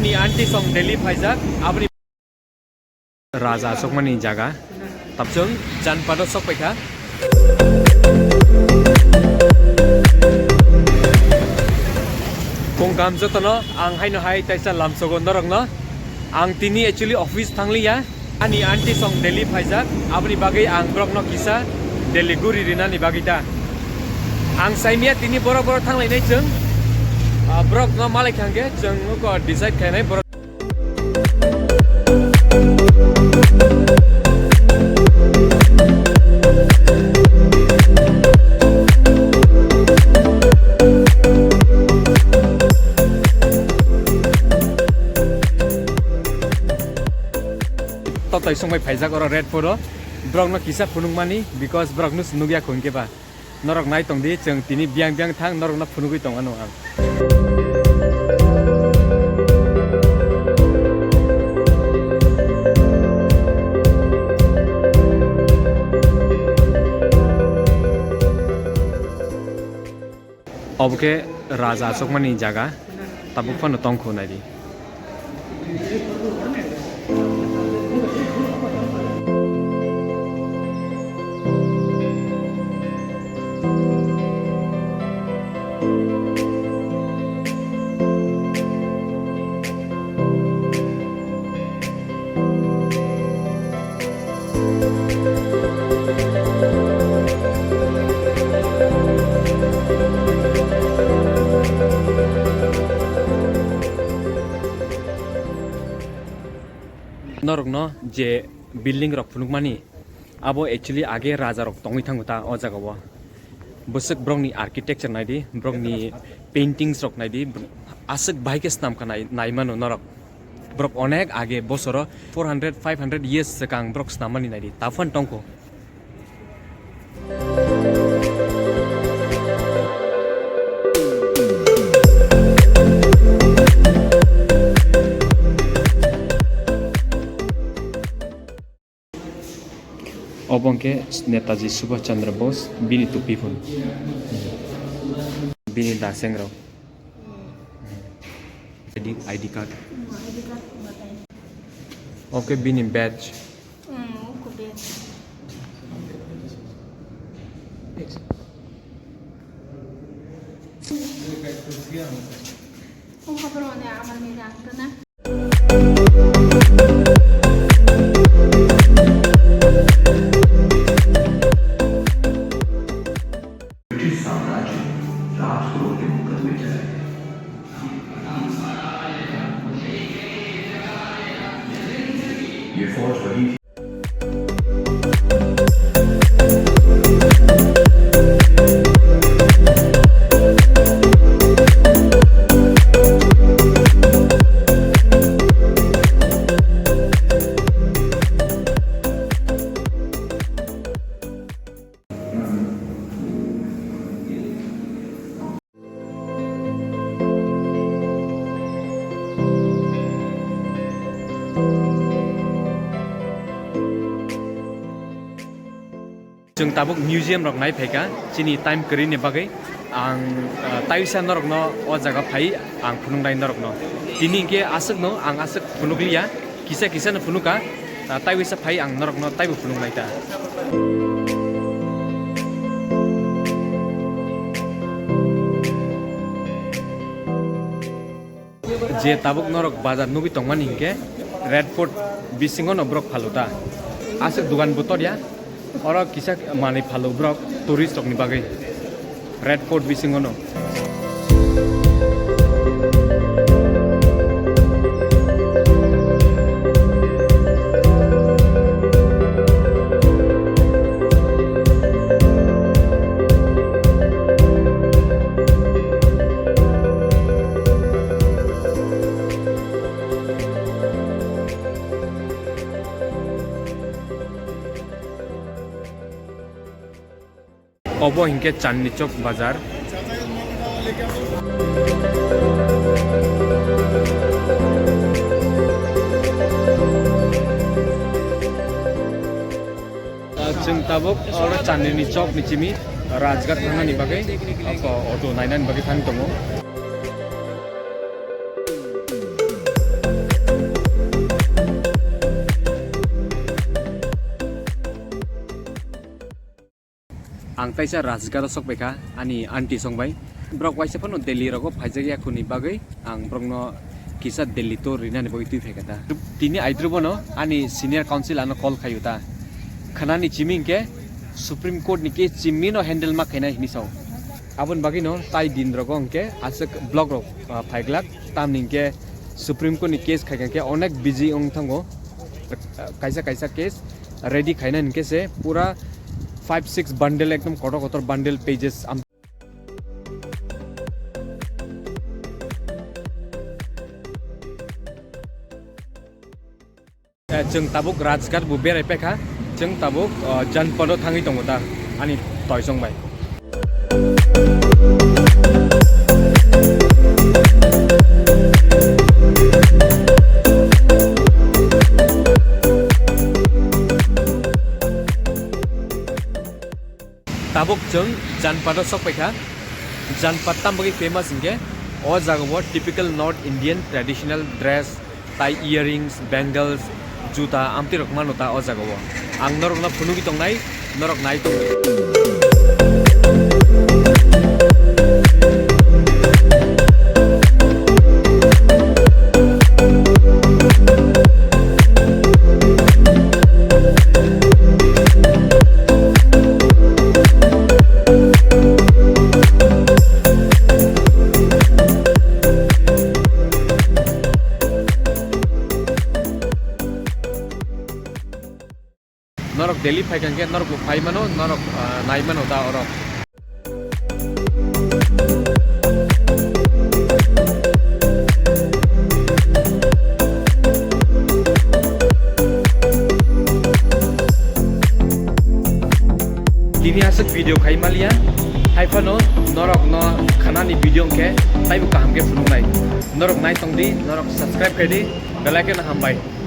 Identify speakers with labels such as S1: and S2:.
S1: Ani anti song Delhi Faizak abni Raja Sokmani jaga tapjung jan pada sok paika kong kam jotono ang haino hai taisa lamsogon dorongno ang tini actually office thangli ya ani anti song Delhi Faizak abni bagai ang brokno kisa Delhi guri rina ni bagita ang saimia tini boro-boro thanglai nai jung brok no malai khangge jung ko decide khainai brok totai songbai Faizak oro red photo brok no kisa phunung mani because brok no sunugya khongke ba norok nai tongdi jung tini biang thang norok na phunugui tong ano ang obke Raja Sokmani jaga tabuk phano tongkho nai norok no je building rok phunuk mani abo actually age raja rok tongui thanguta o jaga bo busuk brok ni architecture nai di brok ni paintings rok nai di asuk bike snam kana nai mano norok brok onek age bosoro 400 500 years sekang brok snamani nai di tafan tongko obongke Netaji Subhash Chandra Bose bini tupi phun bini dasengro ID card okay bini badge jung tabuk museum rok nai pheka chini time kri ni bagai ang taisa norok no o jaga phai ang phunung nai norok no tini ke asuk no ang asuk phunukliya kisa no phunuka taisa phai ang norok no taibu phunung nai ta je tabuk norok bazar nugi tongmani hingke red fort bisingo no brok phaluta asuk dugan butor ya ora kisa mani phalu brok tourist rok ni bagai red fort bisingo no obo hingke Chandni Chowk bazar jeng tabok ora Chandni Chowk ni chimi Rajghat thangani bagai auto nainan bagai thang tongo ang taisa rajgar sok beka ani anti songbai brok waisa pano Delhi rogo phaijagya khuni bagai ang brongno kisa Delhi to rina ni boi tui phekata tini aidrubono ani senior council ano call khayuta khanani chimingke Supreme Court ni case chimino handle ma khaina hini sau abon bagino tai din rogo angke asek blog ro phaiglak tamningke Supreme Court ni case khaiganke onek busy ong thango kaisa case ready khaina inke se pura 5-6 bundle ekdom kotor bundle pages जों Tabuk Rajghat बु बेराय पेखा जों Tabuk जानपद थाङै दङ दा आनि तयसंबाय Tabuk जों जानपद सकपेखा जानपद तामबगि famous इंगे ओ जागो typical north Indian traditional dress tie earrings bangles जुता आमति रकमान होता ओ जागो आं नरकना फुनुगि तंनाय नरक नाय तंग नरक Delhi फाइगंगे नरक फाइमानो नरक नाइमानो दा अरक दिनी आसक भिडियो खाइमालिया हाइफानो नरक न खानानि भिडियो के ताइबो कामके फुनुनाय नरक नाय तंगदि नरक सब्सक्राइब करेदि बेल आइकन हामबाय